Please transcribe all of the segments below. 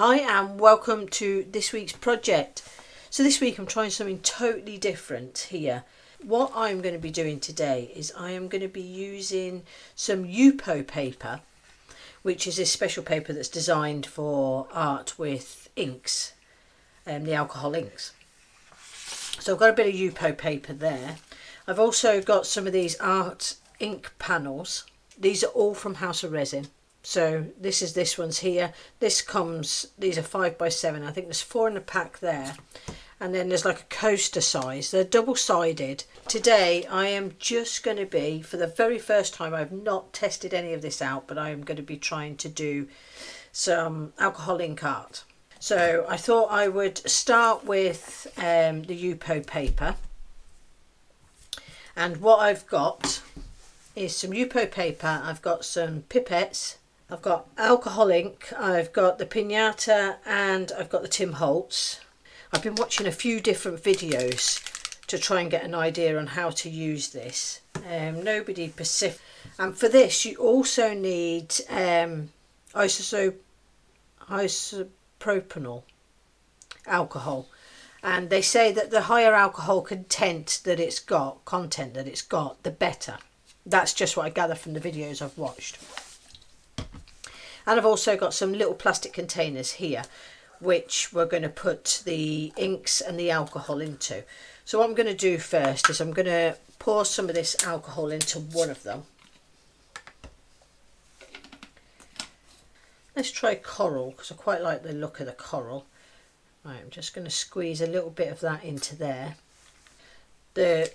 Hi and welcome to this week's project. So this week I'm trying something totally different here. What I'm going to be doing today is I am going to be using some Yupo paper, which is this special paper that's designed for art with inks, the alcohol inks. So I've got a bit of Yupo paper there. I've also got some of these art ink panels. These are all from House of Resin. So this one's here. These are 5x7. I think there's 4 in a pack there. And then there's like a coaster size. They're double-sided. Today I am just going to be, for the very first time, I've not tested any of this out, but I am going to be trying to do some alcohol ink art. So I thought I would start with the Yupo paper. And what I've got is some Yupo paper. I've got some pipettes. I've got alcohol ink, I've got the Pinata, and I've got the Tim Holtz. I've been watching a few different videos to try and get an idea on how to use this. Nobody Pacific. And for this you also need isopropyl alcohol. And they say that the higher alcohol content that it's got, the better. That's just what I gather from the videos I've watched. And I've also got some little plastic containers here, which we're going to put the inks and the alcohol into. So what I'm going to do first is I'm going to pour some of this alcohol into one of them. Let's try coral, because I quite like the look of the coral. Right, I'm just going to squeeze a little bit of that into there. The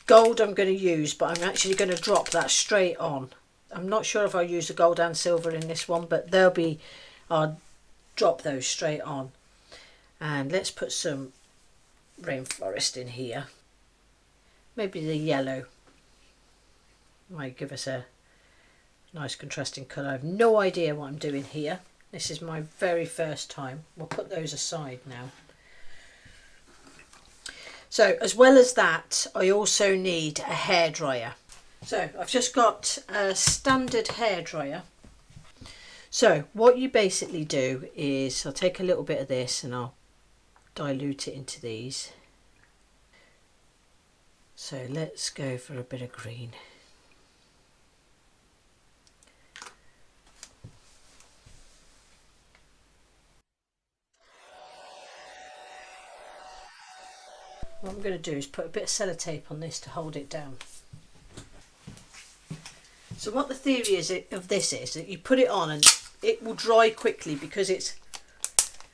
gold I'm going to use, but I'm actually going to drop that straight on. I'm not sure if I'll use the gold and silver in this one, but I'll drop those straight on. And let's put some rainforest in here. Maybe the yellow might give us a nice contrasting colour. I have no idea what I'm doing here. This is my very first time. We'll put those aside now. So as well as that, I also need a hairdryer. So I've just got a standard hairdryer. So what you basically do is I'll take a little bit of this and I'll dilute it into these. So let's go for a bit of green. What I'm going to do is put a bit of sellotape on this to hold it down. So what the theory of this is that you put it on and it will dry quickly because it's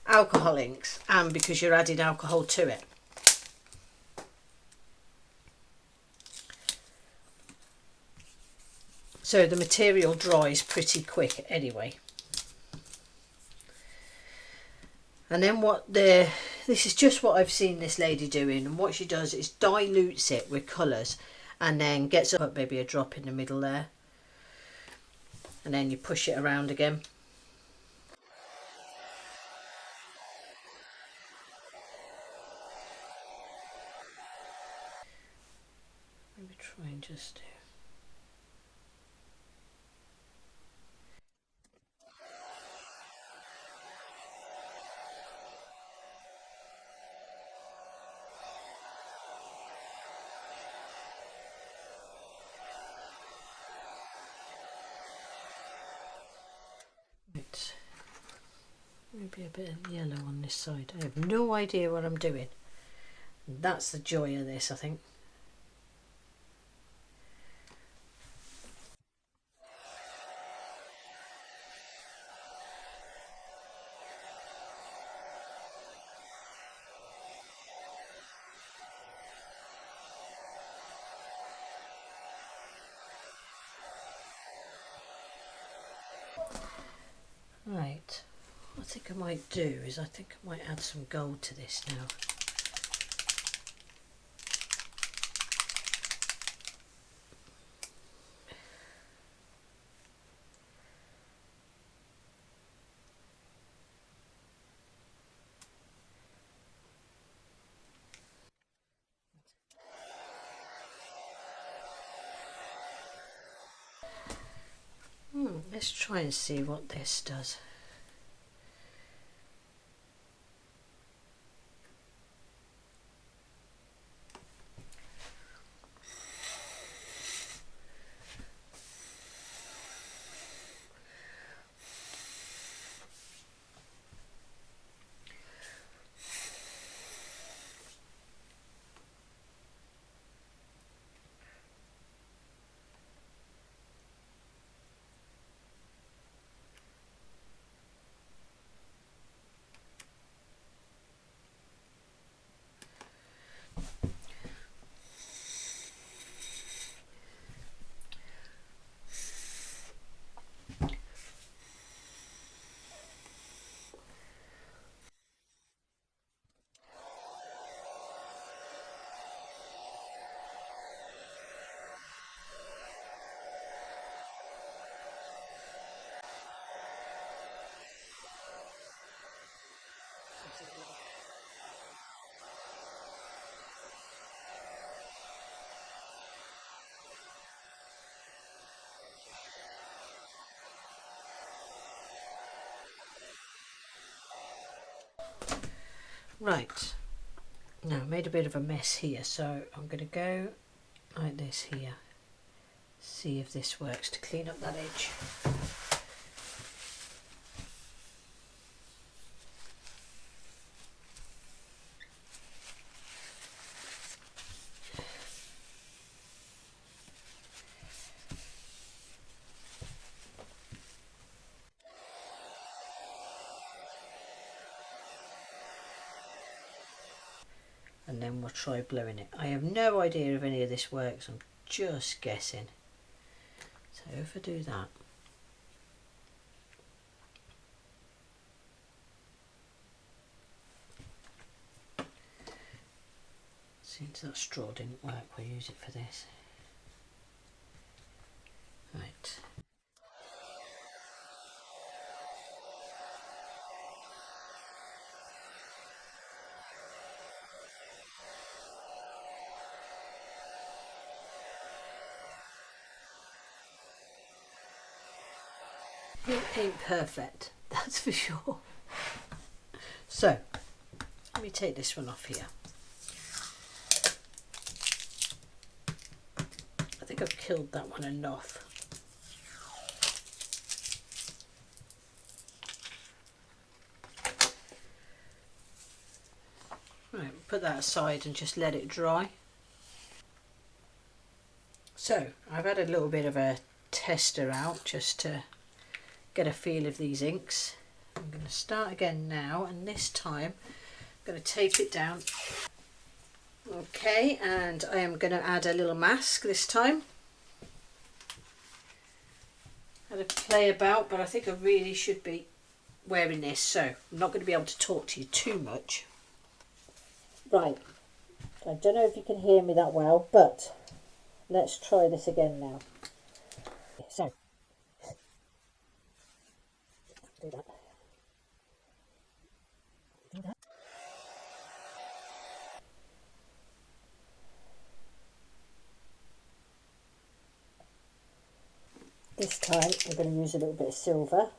alcohol inks and because you're adding alcohol to it. So the material dries pretty quick anyway. And then this is just what I've seen this lady doing, and what she does is dilutes it with colours and then gets up maybe a drop in the middle there. And then you push it around again. Maybe try and just maybe a bit of yellow on this side. I have no idea what I'm doing. And that's the joy of this, I think. Right. What I think I might do is I might add some gold to this now. Let's try and see what this does. Right, now I made a bit of a mess here, so I'm going to go like this here, see if this works to clean up that edge. And then we'll try blowing it. I have no idea if any of this works, I'm just guessing. So if I do that, since that straw didn't work, we'll use it for this. Right. It ain't perfect, that's for sure. So, let me take this one off here. I think I've killed that one enough. Right, put that aside and just let it dry. So, I've had a little bit of a tester out just to get a feel of these inks. I'm going to start again now, and this time I'm going to tape it down. Okay, and I am going to add a little mask this time. I had to play about, but I think I really should be wearing this, so I'm not going to be able to talk to you too much. Right, I don't know if you can hear me that well, but let's try this again now. So, do that. Do that. This time I'm going to use a little bit of silver.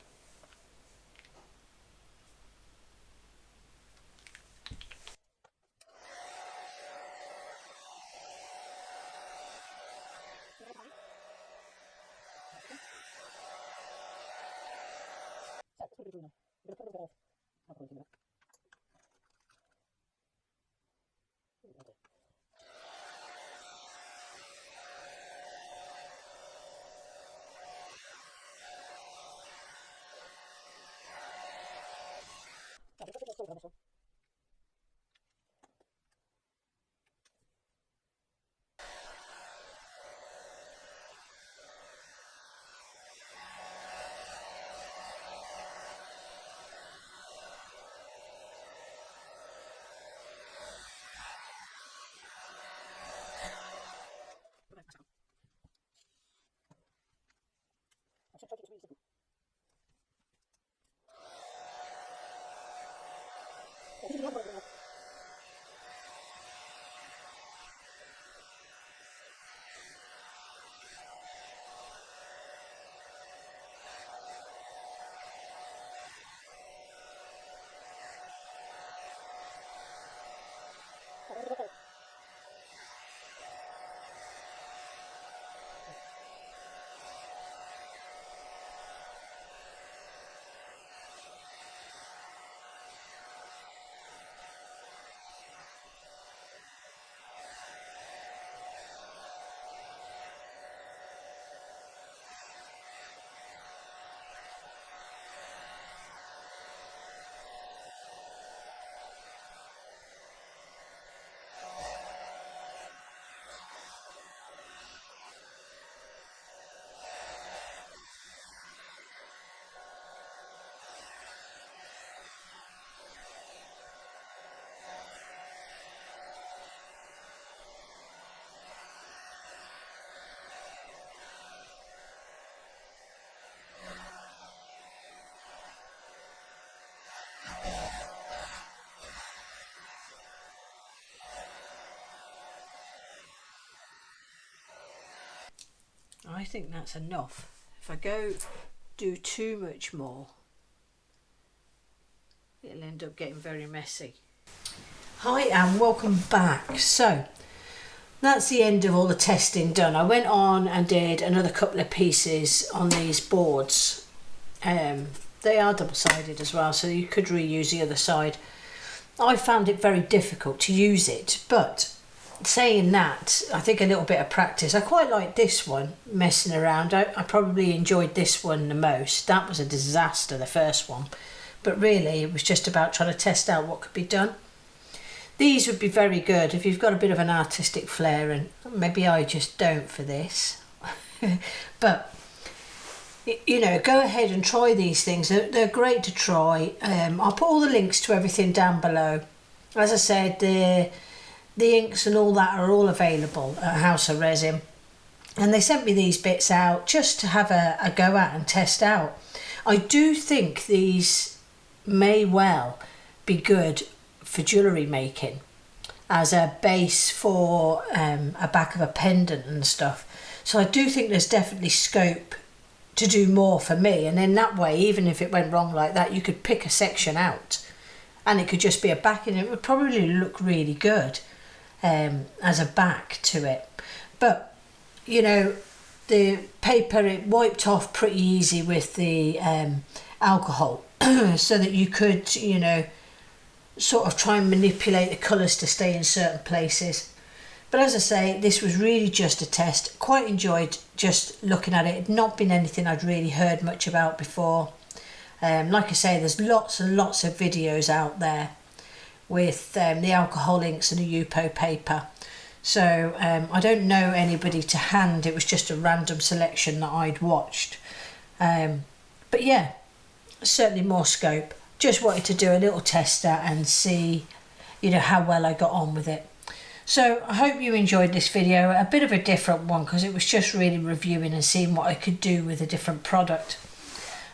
I think that's enough. If I go do too much more, it'll end up getting very messy. Hi and welcome back. So that's the end of all the testing done. I went on and did another couple of pieces on these boards. They are double-sided as well, so you could reuse the other side. I found it very difficult to use it, but saying that, I think a little bit of practice. I quite like this one, messing around. I probably enjoyed this one the most. That was a disaster, the first one. But really, it was just about trying to test out what could be done. These would be very good if you've got a bit of an artistic flair, and maybe I just don't for this. But, you know, go ahead and try these things. They're great to try. I'll put all the links to everything down below. As I said, the inks and all that are all available at House of Resin. And they sent me these bits out just to have a go at and test out. I do think these may well be good for jewellery making as a base for a back of a pendant and stuff. So I do think there's definitely scope to do more for me, and in that way, even if it went wrong like that, you could pick a section out and it could just be a back, and it would probably look really good as a back to it. But you know, the paper, it wiped off pretty easy with the alcohol so that you could, you know, sort of try and manipulate the colours to stay in certain places. But as I say, this was really just a test. Quite enjoyed just looking at it. It had not been anything I'd really heard much about before. Like I say, there's lots and lots of videos out there with the alcohol inks and the Yupo paper. So I don't know anybody to hand. It was just a random selection that I'd watched. But yeah, certainly more scope. Just wanted to do a little tester and see, you know, how well I got on with it. So I hope you enjoyed this video. A bit of a different one because it was just really reviewing and seeing what I could do with a different product.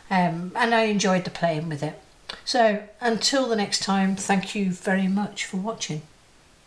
And I enjoyed the playing with it. So until the next time, thank you very much for watching.